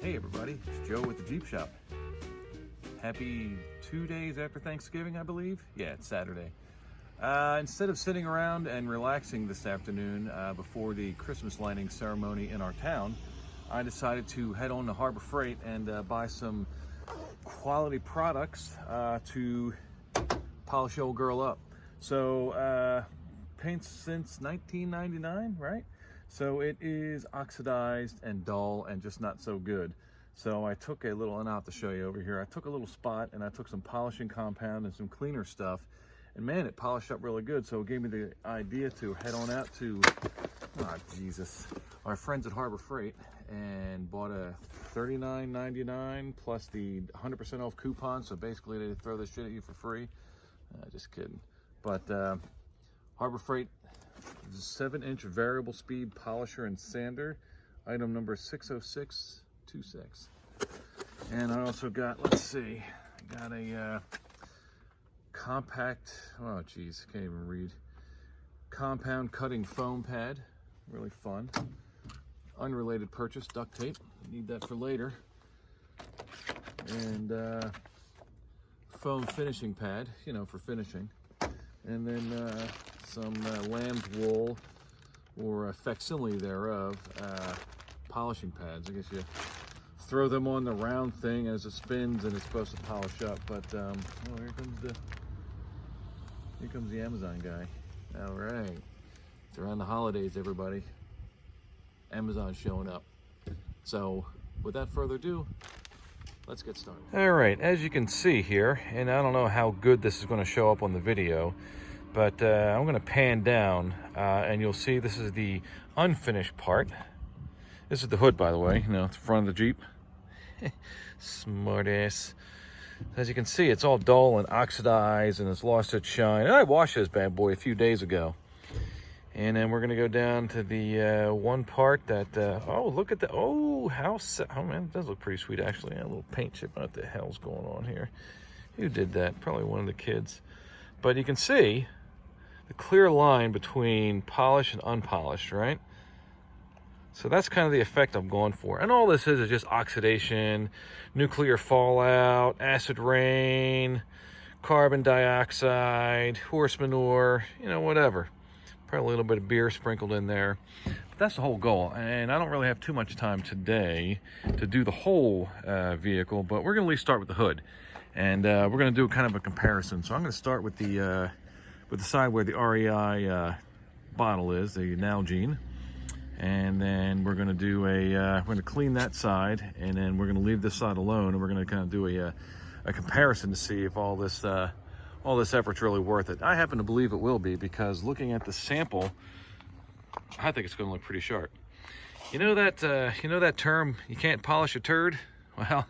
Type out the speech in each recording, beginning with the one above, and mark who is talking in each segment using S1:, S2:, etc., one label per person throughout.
S1: Hey everybody, it's Joe with the Jeep Shop. Happy 2 days after Thanksgiving, I believe. Yeah, it's Saturday. Instead of sitting around and relaxing this afternoon before the Christmas lighting ceremony in our town, I decided to head on to Harbor Freight and buy some quality products to polish the old girl up. So, paint since 1999, right? So it is oxidized and dull and just not so good. So I took a little, and I'll have to show you over here, I took a little spot and I took some polishing compound and some cleaner stuff, and man, it polished up really good. So it gave me the idea to head on out to, our friends at Harbor Freight, and bought a $39.99 plus the 100% off coupon. So basically they throw this shit at you for free. Just kidding. But Harbor Freight 7-inch variable speed polisher and sander, item number 60626. And I also got, let's see, I got a compact, oh geez, can't even read, compound cutting foam pad, really fun. Unrelated purchase, duct tape, need that for later. And foam finishing pad, you know, for finishing. And then some lamb's wool, or a facsimile thereof, polishing pads. I guess you throw them on the round thing as it spins and it's supposed to polish up. But oh, here comes the Amazon guy. All right, it's around the holidays, everybody. Amazon's showing up. So without further ado, let's get started. All right, as you can see here, and I don't know how good this is going to show up on the video, but I'm going to pan down and you'll see this is the unfinished part. This is the hood, by the way, you know, it's the front of the Jeep. Smart ass. As you can see, it's all dull and oxidized and it's lost its shine. And I washed this bad boy a few days ago. And then we're going to go down to the one part that, oh, look at the, oh, oh man, it does look pretty sweet actually. A little paint chip. What the hell's going on here? Who did that? Probably one of the kids. But you can see the clear line between polished and unpolished, right? So that's kind of the effect I'm going for. And all this is just oxidation, nuclear fallout, acid rain, carbon dioxide, horse manure, you know, whatever. Probably a little bit of beer sprinkled in there. But that's the whole goal. And I don't really have too much time today to do the whole vehicle, but we're going to at least start with the hood. And we're going to do kind of a comparison. So I'm going to start with the side where the REI bottle is, the Nalgene. And then we're going to do we're going to clean that side, and then we're going to leave this side alone, and we're going to kind of do a comparison to see if all this effort's really worth it. I happen to believe it will be, because looking at the sample, I think it's going to look pretty sharp. You know that term, you can't polish a turd? Well,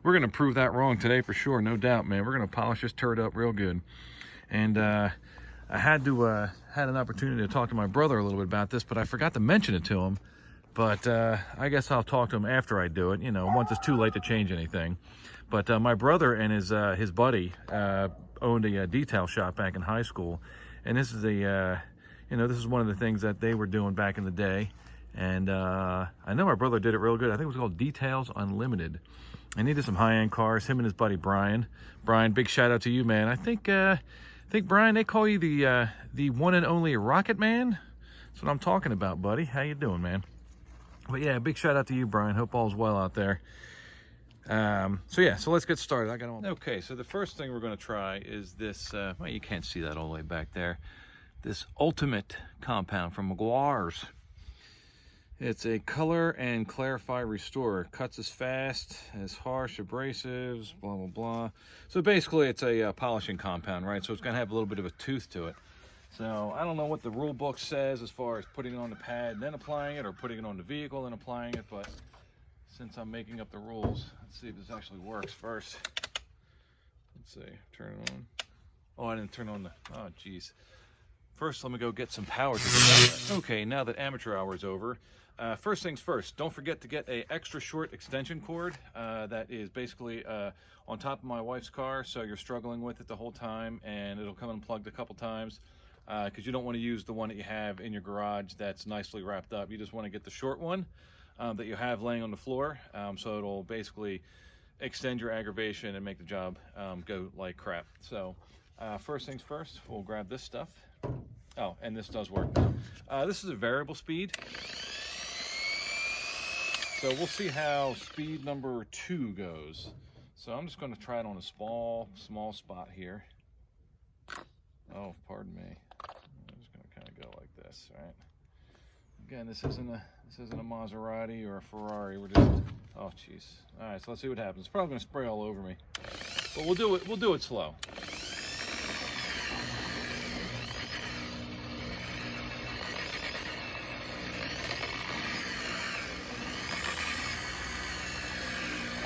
S1: we're going to prove that wrong today for sure, no doubt, man. We're going to polish this turd up real good. And I had an opportunity to talk to my brother a little bit about this, but I forgot to mention it to him. But I guess I'll talk to him after I do it, you know, once it's too late to change anything. But my brother and his buddy owned a detail shop back in high school, and this is this is one of the things that they were doing back in the day. And I know my brother did it real good. I think it was called Details Unlimited. And he did some high-end cars, him and his buddy Brian. Brian, big shout out to you, man. I think Brian, they call you the one and only Rocket Man. That's what I'm talking about, buddy. How you doing, man? But yeah, big shout out to you, Brian. Hope all's well out there. So let's get started. I got on. Okay, so the first thing we're going to try is this. Well, you can't see that all the way back there. This Ultimate compound from Meguiar's. It's a color and clarify restorer. Cuts as fast, as harsh abrasives, blah, blah, blah. So basically it's a polishing compound, right? So it's gonna have a little bit of a tooth to it. So I don't know what the rule book says as far as putting it on the pad, then applying it, or putting it on the vehicle and applying it. But since I'm making up the rules, let's see if this actually works first. Let's see, turn it on. Oh, I didn't turn on the, oh geez. First, let me go get some power to this. Okay, now that amateur hour is over, first things first, don't forget to get a extra short extension cord that is basically on top of my wife's car, so you're struggling with it the whole time, and it'll come unplugged a couple times. because you don't want to use the one that you have in your garage that's nicely wrapped up. You just want to get the short one. that you have laying on the floor. So it'll basically extend your aggravation and make the job go like crap. So first things first, we'll grab this stuff. Oh, and this does work now. This is a variable speed. So we'll see how speed number 2 goes. So I'm just going to try it on a small spot here. Oh, pardon me. I'm just going to kind of go like this, right? Again, this isn't a Maserati or a Ferrari. We're just, oh jeez. All right, so let's see what happens. It's probably going to spray all over me, but we'll do it slow.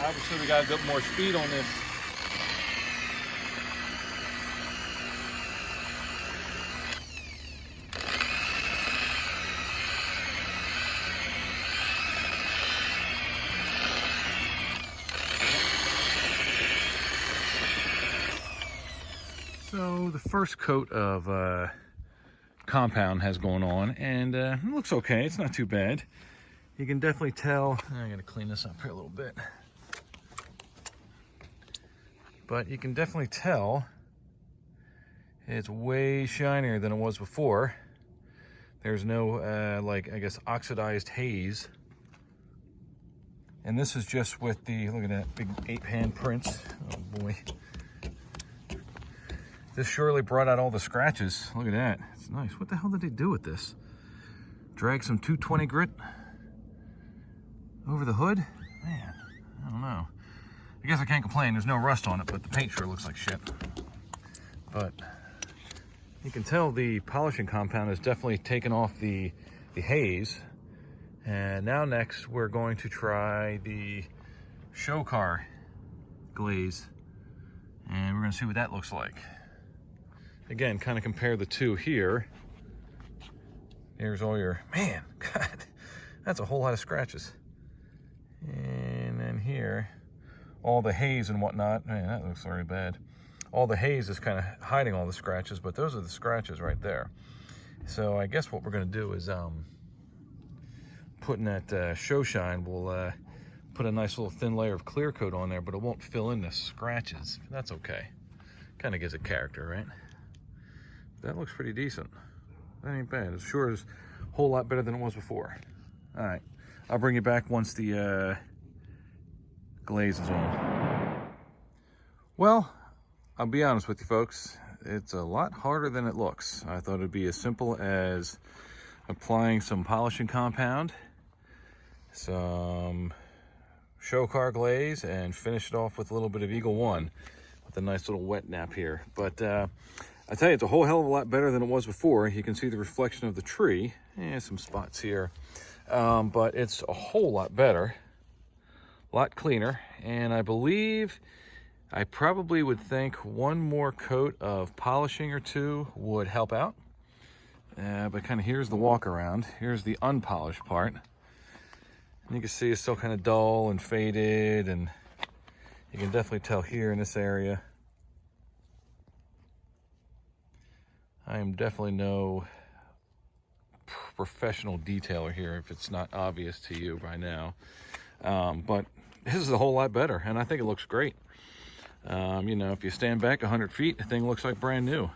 S1: Obviously, we got a bit more speed on this. So the first coat of compound has gone on, and it looks okay. It's not too bad. You can definitely tell. I gotta clean this up here a little bit. But you can definitely tell it's way shinier than it was before. There's no, like, I guess, oxidized haze. And this is just with the, look at that big 8-pan print. Oh boy. This surely brought out all the scratches. Look at that. It's nice. What the hell did they do with this? Drag some 220 grit over the hood? Man, I don't know. I guess I can't complain. There's no rust on it, but the paint sure looks like shit. But you can tell the polishing compound has definitely taken off the haze. And now next we're going to try the show car glaze. And we're going to see what that looks like. Again, kind of compare the two here. Here's all your, man, God, that's a whole lot of scratches. And then here, all the haze and whatnot. Man, that looks very bad. All the haze is kind of hiding all the scratches, but those are the scratches right there. So I guess what we're going to do is putting that show shine, we'll put a nice little thin layer of clear coat on there, but it won't fill in the scratches. That's okay. Kind of gives it character, right? That looks pretty decent. That ain't bad. It sure is a whole lot better than it was before. All right, I'll bring you back once the glaze is on. Well, I'll be honest with you folks, it's a lot harder than it looks. I thought it'd be as simple as applying some polishing compound, some show car glaze, and finish it off with a little bit of Eagle One with a nice little wet nap here. But I tell you, it's a whole hell of a lot better than it was before. You can see the reflection of the tree. Some spots here. But it's a whole lot better, a lot cleaner. And I believe I probably would think one more coat of polishing or two would help out. But kind of here's the walk around. Here's the unpolished part. And you can see it's still kind of dull and faded. And you can definitely tell here in this area. I am definitely no professional detailer here if it's not obvious to you by now. But this is a whole lot better, and I think it looks great. You know, if you stand back 100 feet, the thing looks like brand new.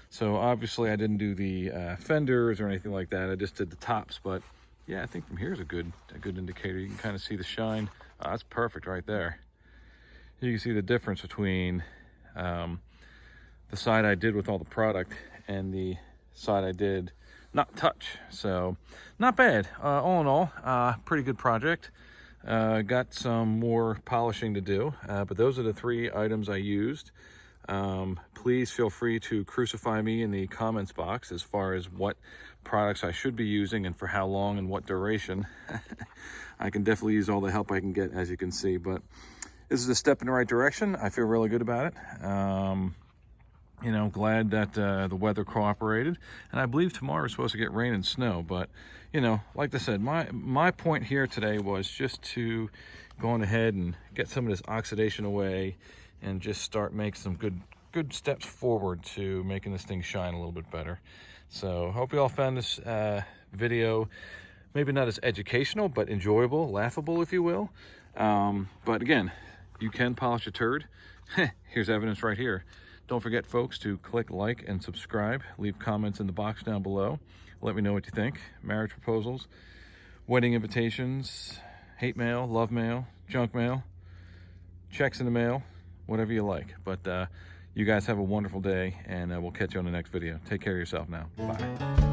S1: So obviously I didn't do the fenders or anything like that. I just did the tops, but yeah, I think from here is a good indicator. You can kind of see the shine. That's perfect right there. You can see the difference between the side I did with all the product and the side I did not touch. So not bad. All in all, pretty good project. Got some more polishing to do, but those are the 3 items I used. Please feel free to crucify me in the comments box as far as what products I should be using and for how long and what duration. I can definitely use all the help I can get, as you can see, but this is a step in the right direction. I feel really good about it. You know, glad that the weather cooperated, and I believe tomorrow is supposed to get rain and snow. But you know, like I said, my point here today was just to go on ahead and get some of this oxidation away, and just start making some good steps forward to making this thing shine a little bit better. So hope you all found this video maybe not as educational, but enjoyable, laughable, if you will. But again, you can polish a turd. Here's evidence right here. Don't forget, folks, to click like and subscribe. Leave comments in the box down below. Let me know what you think. Marriage proposals, wedding invitations, hate mail, love mail, junk mail, checks in the mail, whatever you like. But you guys have a wonderful day, and we'll catch you on the next video. Take care of yourself now. Bye.